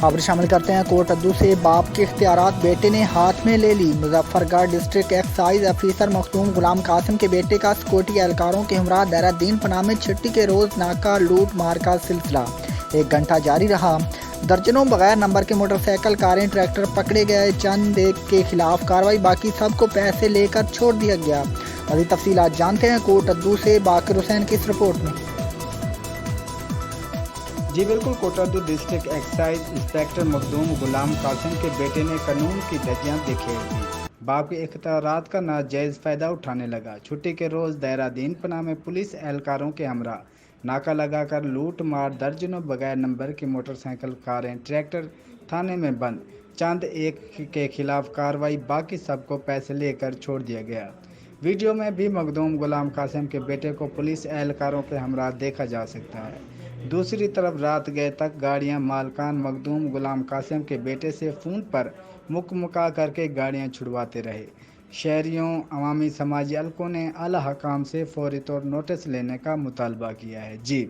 خبر شامل کرتے ہیں کوٹ ادو سے باپ کے اختیارات بیٹے نے ہاتھ میں لے لی۔ مظفر گڑھ ڈسٹرکٹ ایکسائز افیسر مخدوم غلام قاسم کے بیٹے کا سیکورٹی اہلکاروں کے ہمراہ دہرہ دین پناہ میں چھٹی کے روز ناکہ لوٹ مار کا سلسلہ 1 گھنٹہ جاری رہا۔ درجنوں بغیر نمبر کے موٹر سائیکل، کاریں، ٹریکٹر پکڑے گئے۔ چند ایک کے خلاف کارروائی، باقی سب کو پیسے لے کر چھوڑ دیا گیا۔ مزید تفصیلات جانتے ہیں کوٹ ادو سے باقر حسین کی اس رپورٹ میں۔ جی بالکل، کوٹ ادو ڈسٹرکٹ ایکسائز انسپکٹر مخدوم غلام قاسم کے بیٹے نے قانون کی دھجیاں بکھیر دی۔ باپ کے اختیارات کا ناجائز فائدہ اٹھانے لگا۔ چھٹی کے روز دہرہ دین پناہ میں پولیس اہلکاروں کے ہمراہ ناکہ لگا کر لوٹ مار، درجنوں بغیر نمبر کی موٹر سائیکل، کاریں، ٹریکٹر تھانے میں بند۔ چند ایک کے خلاف کارروائی، باقی سب کو پیسے لے کر چھوڑ دیا گیا۔ ویڈیو میں بھی مخدوم غلام قاسم کے بیٹے کو پولیس اہلکاروں کے ہمراہ دیکھا جا سکتا ہے۔ دوسری طرف رات گئے تک گاڑیاں مالکان مخدوم غلام قاسم کے بیٹے سے فون پر مکا کر کے گاڑیاں چھڑواتے رہے۔ شہریوں، عوامی سماجی حلقوں نے اعلیٰ حکام سے فوری طور نوٹس لینے کا مطالبہ کیا ہے۔ جی